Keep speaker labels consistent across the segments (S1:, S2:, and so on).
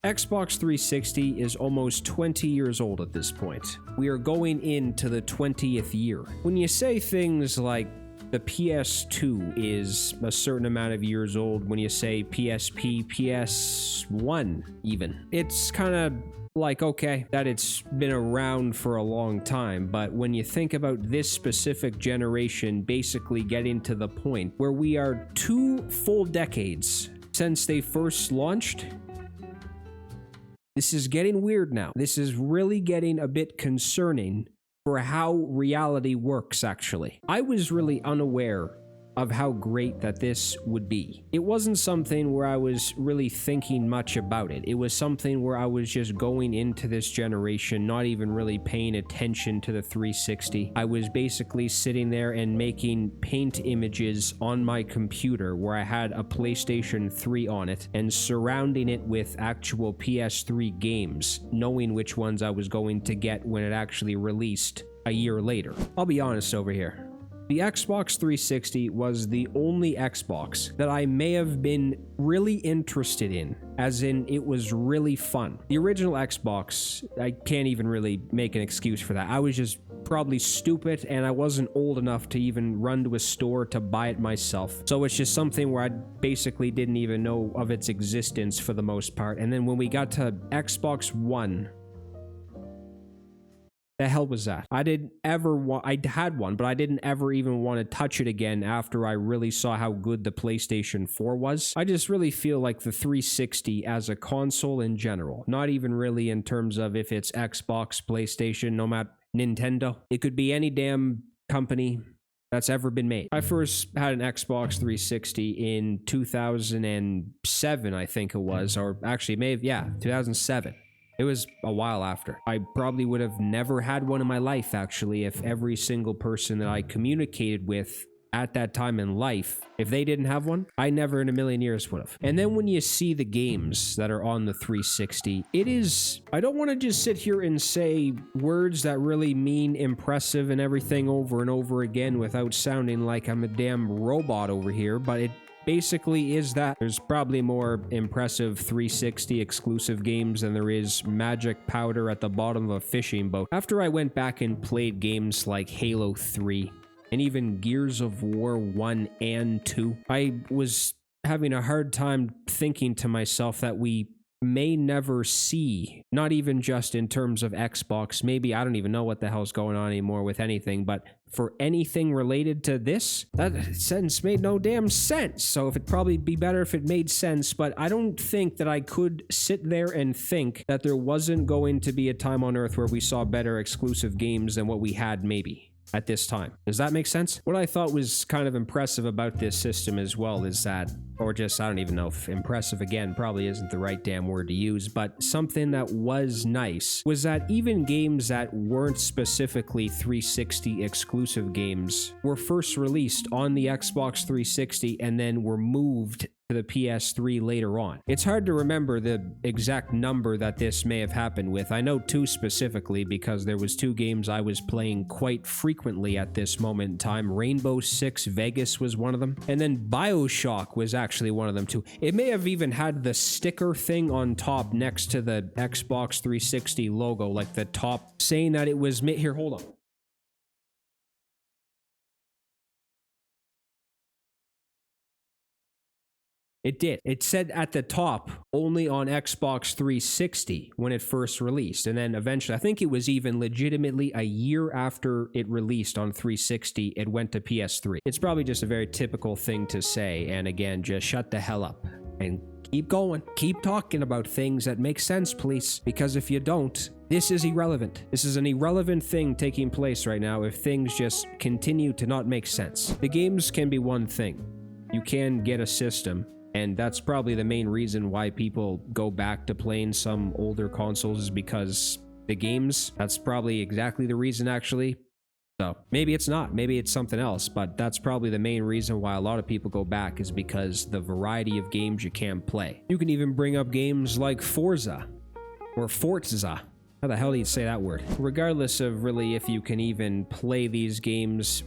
S1: Xbox 360 is almost 20 years old at this point. We are going into the 20th year. When you say things like the PS2 is a certain amount of years old, when you say PSP, PS1 even, it's kind of like, okay, that it's been around for a long time, but when you think about this specific generation basically getting to the point where we are 2 full decades since they first launched, this is getting weird now. This is really getting a bit concerning for how reality works, actually. I was really unaware of how great that this would be. It wasn't something where I was really thinking much about it. It was something where I was just going into this generation, not even really paying attention to the 360. I was basically sitting there and making paint images on my computer where I had a PlayStation 3 on it and surrounding it with actual PS3 games, knowing which ones I was going to get when it actually released a year later. I'll be honest over here. The Xbox 360 was the only Xbox that I may have been really interested in, as in it was really fun. The original Xbox, I can't even really make an excuse for that. I was just probably stupid and I wasn't old enough to even run to a store to buy it myself. So it's just something where I basically didn't even know of its existence for the most part. And then when we got to Xbox One, the hell was that? I didn't ever want, I had one, but I didn't ever even want to touch it again after I really saw how good the PlayStation 4 was. I just really feel like the 360 as a console in general, not even really in terms of if it's Xbox, PlayStation, no matter Nintendo. It could be any damn company that's ever been made. I first had an Xbox 360 in 2007, I think it was, or actually maybe, yeah, 2007. It was a while after. I probably would have never had one in my life, actually, if every single person that I communicated with at that time in life, if they didn't have one, I never in a million years would have. And then when you see the games that are on the 360, it is, I don't want to just sit here and say words that really mean impressive and everything over and over again without sounding like I'm a damn robot over here, but it basically is that. There's probably more impressive 360 exclusive games than there is magic powder at the bottom of a fishing boat. After I went back and played games like Halo 3 and even Gears of War 1 and 2, I was having a hard time thinking to myself that we may never see, not even just in terms of Xbox, maybe I don't even know what the hell's going on anymore with anything, but for anything related to this, that sentence made no damn sense. So if it'd probably be better if it made sense, but I don't think that I could sit there and think that there wasn't going to be a time on Earth where we saw better exclusive games than what we had maybe at this time. Does that make sense? What I thought was kind of impressive about this system as well is that, or just, I don't even know if impressive again probably isn't the right damn word to use, but something that was nice was that even games that weren't specifically 360 exclusive games were first released on the Xbox 360 and then were moved to the PS3 later on. It's hard to remember the exact number that this may have happened with. I know 2 specifically because there was 2 games I was playing quite frequently at this moment in time. Rainbow Six Vegas was one of them, and then BioShock was actually one of them too. It may have even had the sticker thing on top next to the Xbox 360 logo, like the top saying that it was here, hold on. It did. It said at the top, only on Xbox 360 when it first released. And then eventually, I think it was even legitimately a year after it released on 360, it went to PS3. It's probably just a very typical thing to say. And again, just shut the hell up and keep going. Keep talking about things that make sense, please. Because if you don't, this is irrelevant. This is an irrelevant thing taking place right now if things just continue to not make sense. The games can be one thing. You can get a system. And that's probably the main reason why people go back to playing some older consoles is because the games, that's probably exactly the reason actually. So maybe it's not, maybe it's something else, but that's probably the main reason why a lot of people go back is because the variety of games you can play. You can even bring up games like Forza or Forza. How the hell do you say that word? Regardless of really if you can even play these games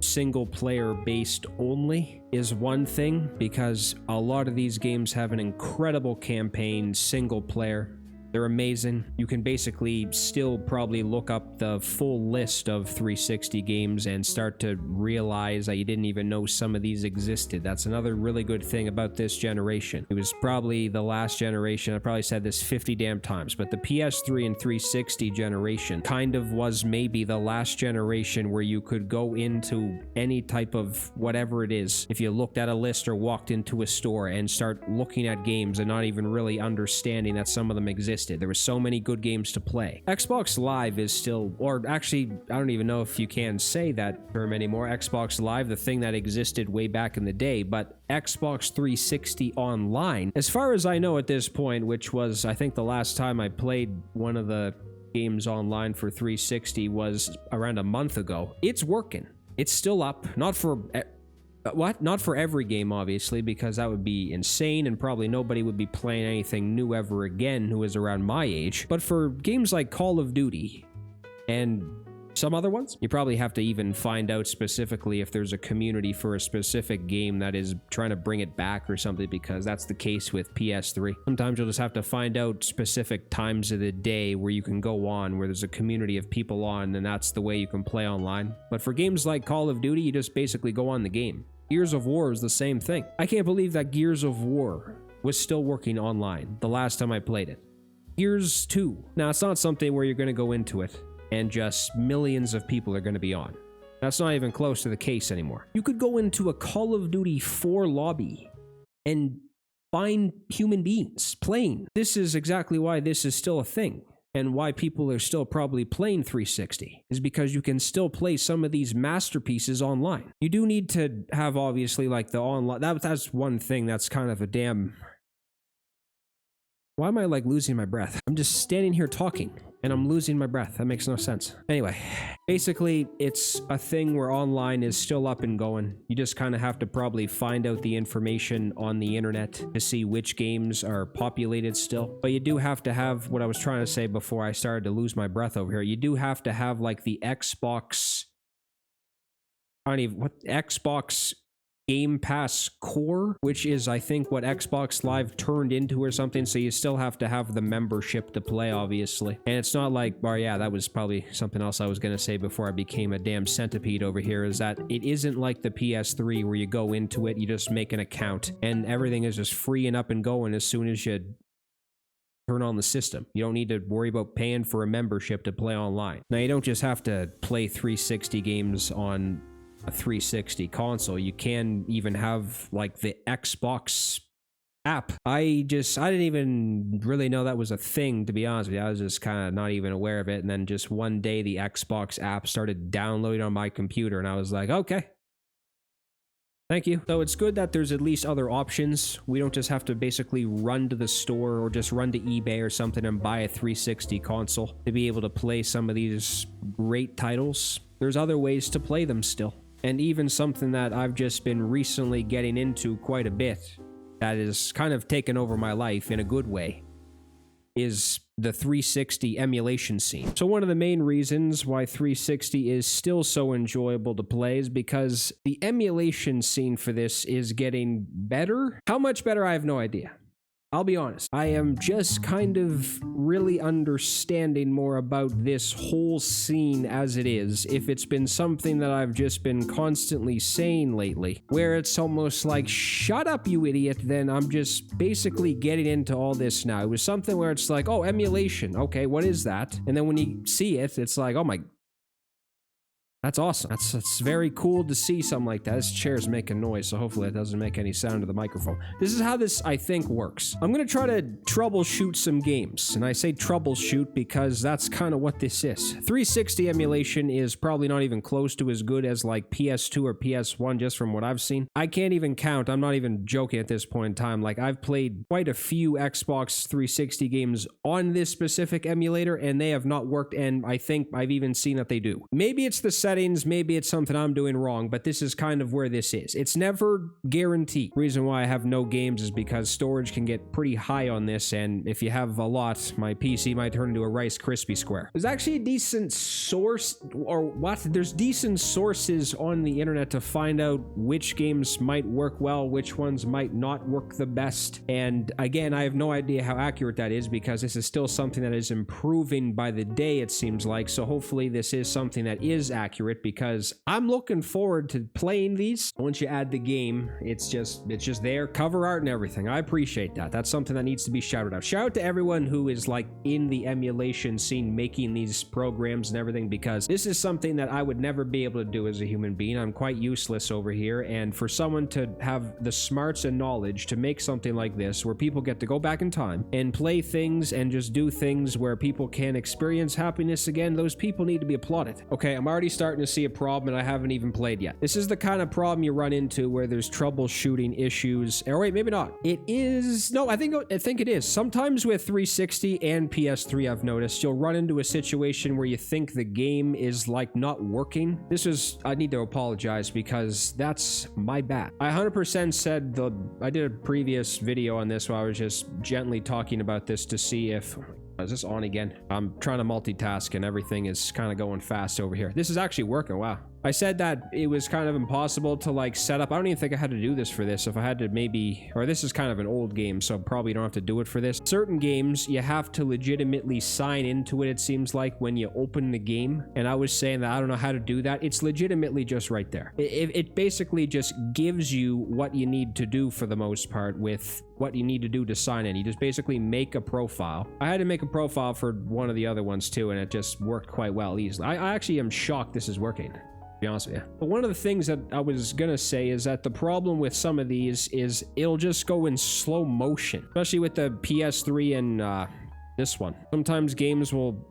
S1: single player based only is one thing, because a lot of these games have an incredible campaign single player. They're amazing. You can basically still probably look up the full list of 360 games and start to realize that you didn't even know some of these existed. That's another really good thing about this generation. It was probably the last generation, I probably said this 50 damn times, but the PS3 and 360 generation kind of was maybe the last generation where you could go into any type of whatever it is, if you looked at a list or walked into a store and start looking at games and not even really understanding that some of them existed. There were so many good games to play. Xbox Live is still, or actually, I don't even know if you can say that term anymore. Xbox Live, the thing that existed way back in the day, but Xbox 360 Online, as far as I know at this point, which was, I think the last time I played one of the games online for 360 was around a month ago. It's working. It's still up. Not for every game, obviously, because that would be insane and probably nobody would be playing anything new ever again who is around my age. But for games like Call of Duty and some other ones, you probably have to even find out specifically if there's a community for a specific game that is trying to bring it back or something, because that's the case with PS3. Sometimes you'll just have to find out specific times of the day where you can go on, where there's a community of people on, and that's the way you can play online. But for games like Call of Duty, you just basically go on the game. Gears of War is the same thing. I can't believe that Gears of War was still working online the last time I played it. Gears 2. Now, it's not something where you're going to go into it and just millions of people are going to be on. That's not even close to the case anymore. You could go into a Call of Duty 4 lobby and find human beings playing. This is exactly why this is still a thing. And why people are still probably playing 360 is because you can still play some of these masterpieces online. You do need to have, obviously, like the online. That's one thing that's kind of a damn. Why am I like losing my breath? I'm just standing here talking and I'm losing my breath. That makes no sense. Anyway, basically, it's a thing where online is still up and going. You just kind of have to probably find out the information on the internet to see which games are populated still. But you do have to have what I was trying to say before I started to lose my breath over here. You do have to have like the Xbox. Xbox Game Pass Core, which is, I think, what Xbox Live turned into or something, so you still have to have the membership to play, obviously. And it's not like, oh yeah, that was probably something else I was going to say before I became a damn centipede over here, is that it isn't like the PS3 where you go into it, you just make an account, and everything is just free and up and going as soon as you turn on the system. You don't need to worry about paying for a membership to play online. Now, you don't just have to play 360 games on a 360 console. You can even have like the Xbox app. I didn't even really know that was a thing, to be honest with you. I was just kind of not even aware of it, and then just one day the Xbox app started downloading on my computer and I was like, okay, thank you. So it's good that there's at least other options. We don't just have to basically run to the store or just run to eBay or something and buy a 360 console to be able to play some of these great titles. There's other ways to play them still. And even something that I've just been recently getting into quite a bit that is kind of taken over my life in a good way is the 360 emulation scene. So one of the main reasons why 360 is still so enjoyable to play is because the emulation scene for this is getting better. How much better, I have no idea. I'll be honest. I am just kind of really understanding more about this whole scene as it is. If it's been something that I've just been constantly saying lately, where it's almost like, shut up, you idiot, then I'm just basically getting into all this now. It was something where it's like, oh, emulation. Okay, what is that? And then when you see it, it's like, oh my, that's awesome. That's very cool to see something like that. This chair's making noise, so hopefully it doesn't make any sound to the microphone. This is how this, I think, works. I'm going to try to troubleshoot some games, and I say troubleshoot because that's kind of what this is. 360 emulation is probably not even close to as good as like PS2 or PS1, just from what I've seen. I can't even count. I'm not even joking at this point in time. Like, I've played quite a few Xbox 360 games on this specific emulator, and they have not worked, and I think I've even seen that they do. Maybe it's the setting settings, maybe it's something I'm doing wrong, but this is kind of where this is. It's never guaranteed. Reason why I have no games is because storage can get pretty high on this, and if you have a lot, my PC might turn into a Rice Krispie square. There's actually a decent source, or what? There's decent sources on the internet to find out which games might work well, which ones might not work the best. And again, I have no idea how accurate that is because this is still something that is improving by the day, it seems like. So hopefully this is something that is accurate because I'm looking forward to playing these. Once you add the game, it's just there, cover art and everything. I appreciate that. That's something that needs to be shouted out. Shout out to everyone who is like in the emulation scene making these programs and everything, because this is something that I would never be able to do as a human being. I'm quite useless over here, and for someone to have the smarts and knowledge to make something like this where people get to go back in time and play things and just do things where people can experience happiness again, those people need to be applauded. Okay, I'm already starting to see a problem and I haven't even played yet. This is the kind of problem you run into where there's troubleshooting issues. Or wait, maybe not. It is, no, I think it is. Sometimes with 360 and PS3, I've noticed you'll run into a situation where you think the game is like not working. I need to apologize because that's my bad. I 100% said I did a previous video on this where I was just gently talking about this to see if, is this on again? I'm trying to multitask and everything is kind of going fast over here. This is actually working. Wow. I said that it was kind of impossible to like set up. I don't even think I had to do this for this. If I had to maybe, or this is kind of an old game, so probably don't have to do it for this. Certain games, you have to legitimately sign into it seems like, when you open the game. And I was saying that I don't know how to do that. It's legitimately just right there. It basically just gives you what you need to do for the most part with what you need to do to sign in. You just basically make a profile. I had to make a profile for one of the other ones too, and it just worked quite well easily. I actually am shocked this is working. Be honest with you. But one of the things that I was gonna say is that the problem with some of these is it'll just go in slow motion, especially with the PS3 and this one. Sometimes games will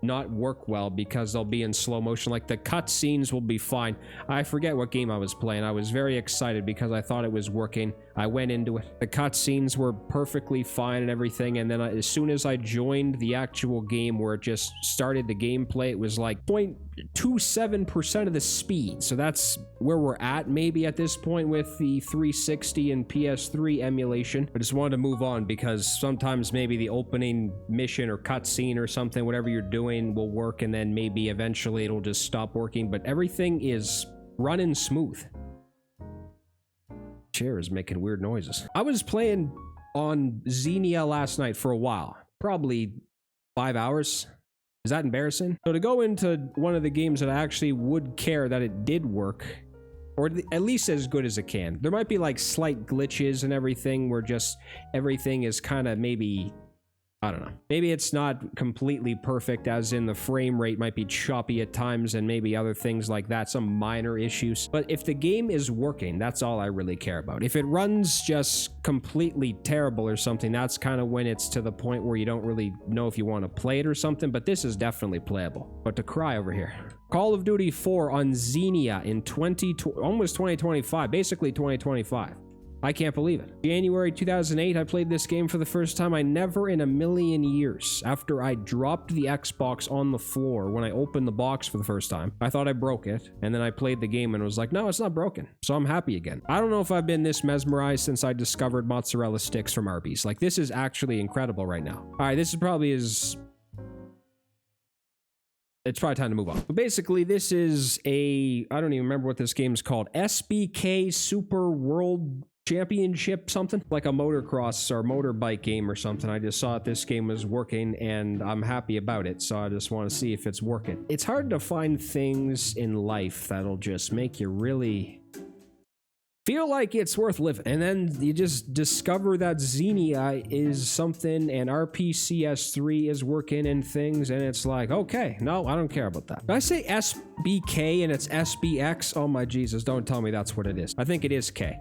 S1: not work well because they'll be in slow motion. Like the cutscenes will be fine. I forget what game I was playing. I was very excited because I thought it was working. I went into it. The cutscenes were perfectly fine and everything, and then as soon as I joined the actual game where it just started the gameplay, it was like 0.27% of the speed. So that's where we're at maybe at this point with the 360 and PS3 emulation. I just wanted to move on because sometimes maybe the opening mission or cutscene or something, whatever you're doing, will work, and then maybe eventually it'll just stop working, but everything is running smooth. Chair is making weird noises. I was playing on Xenia last night for a while, probably 5 hours. Is that embarrassing? So to go into one of the games that I actually would care that it did work, or at least as good as it can. There might be like slight glitches and everything where just everything is kind of maybe, I don't know. Maybe it's not completely perfect, as in the frame rate might be choppy at times and maybe other things like that, some minor issues. But if the game is working, that's all I really care about. If it runs just completely terrible or something, that's kind of when it's to the point where you don't really know if you want to play it or something, but this is definitely playable. But to cry over here. Call of Duty 4 on Xenia in almost 2025, basically 2025. I can't believe it. January 2008, I played this game for the first time. I never in a million years, after I dropped the Xbox on the floor when I opened the box for the first time, I thought I broke it, and then I played the game and was like, no, it's not broken. So I'm happy again. I don't know if I've been this mesmerized since I discovered mozzarella sticks from Arby's. Like, this is actually incredible right now. All right, this is probably it's probably time to move on. But basically, this is I don't even remember what this game's called. SBK Super World Championship something, like a motocross or motorbike game or something. I just saw that this game was working and I'm happy about it, so I just want to see if it's working. It's hard to find things in life that'll just make you really feel like it's worth living, and then you just discover that Xenia is something and RPCS3 is working and things, and it's like, okay, no, I don't care about that. Did I say SBK and it's SBX? Oh my Jesus, don't tell me that's what it is. I think it is K.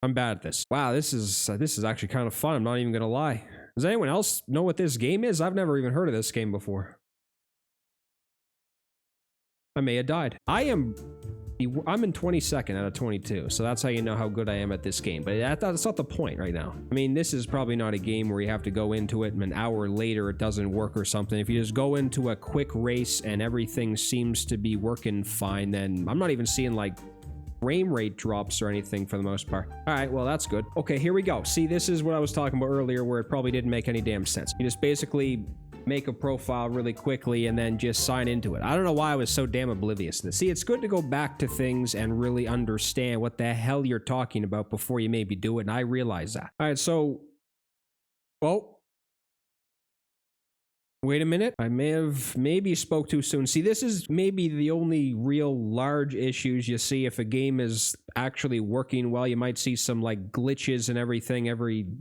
S1: I'm bad at this. Wow, this is actually kind of fun. I'm not even gonna lie. Does anyone else know what this game is? I've never even heard of this game before. I may have died. I am I'm in 22nd out of 22, so that's how you know how good I am at this game. But that's not the point right now. I mean, this is probably not a game where you have to go into it and an hour later it doesn't work or something. If you just go into a quick race and everything seems to be working fine, then I'm not even seeing like frame rate drops or anything for the most part. All right, well, that's good. Okay, here we go. See, this is what I was talking about earlier where it probably didn't make any damn sense. You just basically make a profile really quickly and then just sign into it. I don't know why I was so damn oblivious to this. See, it's good to go back to things and really understand what the hell you're talking about before you maybe do it, and I realize that. All right, so, well, wait a minute. I may have maybe spoke too soon. See, this is maybe the only real large issues you see if a game is actually working well. You might see some like glitches and everything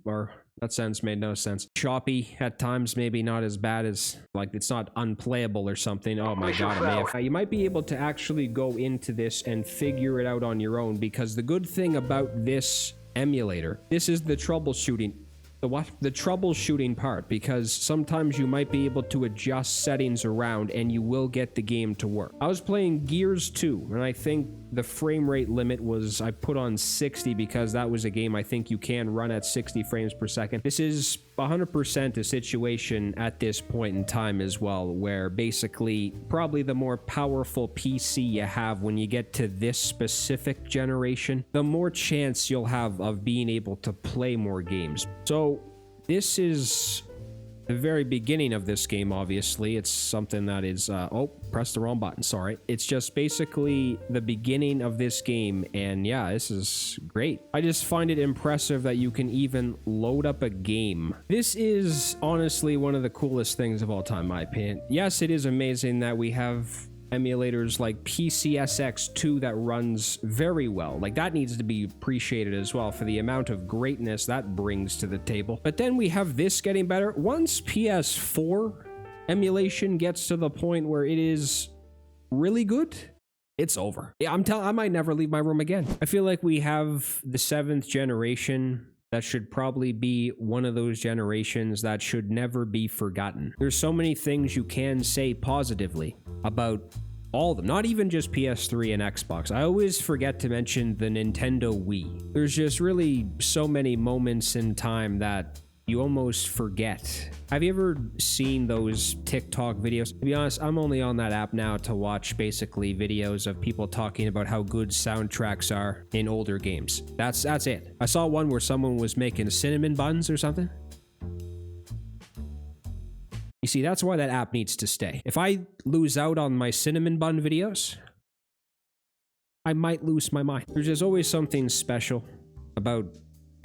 S1: or that sentence made no sense. Choppy at times, maybe not as bad as, like, it's not unplayable or something. Oh my god, you might be able to actually go into this and figure it out on your own, because the good thing about this emulator, this is the troubleshooting. The troubleshooting part, because sometimes you might be able to adjust settings around and you will get the game to work. I was playing Gears 2, and I think the frame rate limit was, I put on 60 because that was a game I think you can run at 60 frames per second. This is 100% a situation at this point in time as well, where basically probably the more powerful PC you have when you get to this specific generation, the more chance you'll have of being able to play more games. So this is the very beginning of this game, obviously. It's something that is, oh, pressed the wrong button, sorry. It's just basically the beginning of this game, and yeah, this is great. I just find it impressive that you can even load up a game. This is honestly one of the coolest things of all time, in my opinion. Yes, it is amazing that we have emulators like PCSX2 that runs very well. Like, that needs to be appreciated as well for the amount of greatness that brings to the table. But then we have this getting better. Once PS4 emulation gets to the point where it is really good, it's over. Yeah, I might never leave my room again. I feel like we have the 7th generation that should probably be one of those generations that should never be forgotten. There's so many things you can say positively about all of them, not even just PS3 and Xbox. I always forget to mention the Nintendo Wii. There's just really so many moments in time that you almost forget. Have you ever seen those TikTok videos? To be honest, I'm only on that app now to watch basically videos of people talking about how good soundtracks are in older games. That's it. I saw one where someone was making cinnamon buns or something. You see, that's why that app needs to stay. If I lose out on my cinnamon bun videos, I might lose my mind. There's just always something special about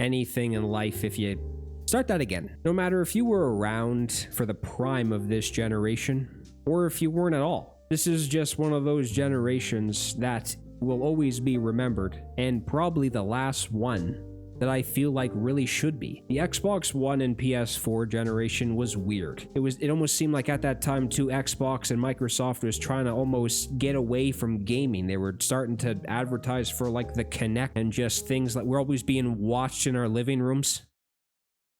S1: anything in life if you start that again. No matter if you were around for the prime of this generation or if you weren't at all. This is just one of those generations that will always be remembered, and probably the last one that I feel like really should be. The Xbox One and PS4 generation was weird. It almost seemed like at that time too, Xbox and Microsoft was trying to almost get away from gaming. They were starting to advertise for like the Kinect and just things like we're always being watched in our living rooms.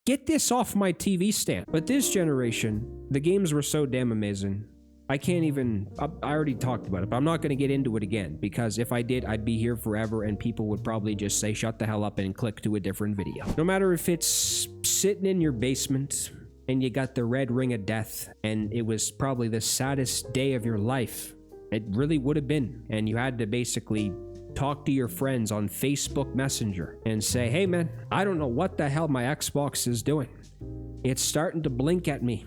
S1: Get this off my TV stand. But this generation, the games were so damn amazing. I can't even, I already talked about it, but I'm not going to get into it again, because if I did, I'd be here forever and people would probably just say, shut the hell up and click to a different video. No matter if it's sitting in your basement and you got the red ring of death and it was probably the saddest day of your life, it really would have been, and you had to basically talk to your friends on Facebook Messenger and say, hey man, I don't know what the hell my Xbox is doing. It's starting to blink at me.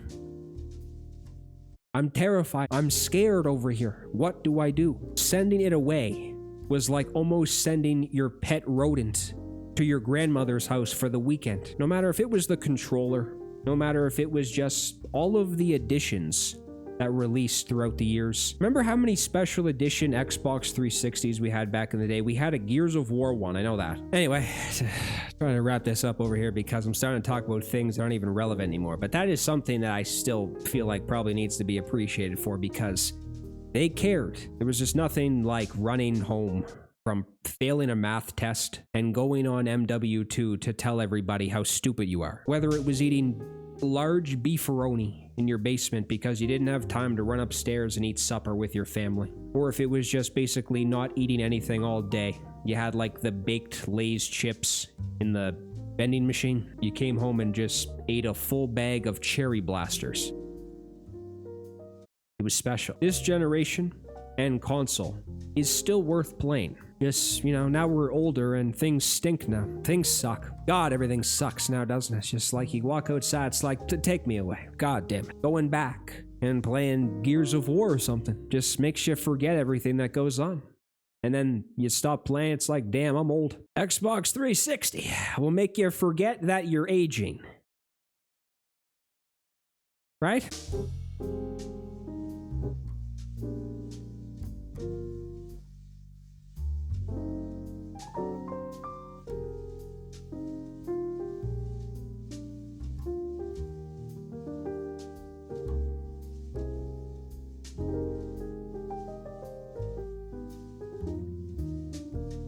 S1: I'm terrified. I'm scared over here. What do I do? Sending it away was like almost sending your pet rodent to your grandmother's house for the weekend. No matter if it was the controller, no matter if it was just all of the additions that released throughout the years. Remember how many special edition Xbox 360s we had back in the day? We had a Gears of War one, I know that. Anyway, trying to wrap this up over here because I'm starting to talk about things that aren't even relevant anymore, but that is something that I still feel like probably needs to be appreciated for, because they cared. There was just nothing like running home from failing a math test and going on MW2 to tell everybody how stupid you are. Whether it was eating large beefaroni in your basement because you didn't have time to run upstairs and eat supper with your family, or if it was just basically not eating anything all day. You had like the baked Lay's chips in the vending machine. You came home and just ate a full bag of cherry blasters. It was special. This generation and console is still worth playing. Just, now we're older and things stink now. Things suck. God, everything sucks now, doesn't it? It's just like you walk outside, it's like, take me away. God damn it. Going back and playing Gears of War or something just makes you forget everything that goes on. And then you stop playing, it's like, damn, I'm old. Xbox 360 will make you forget that you're aging. Right?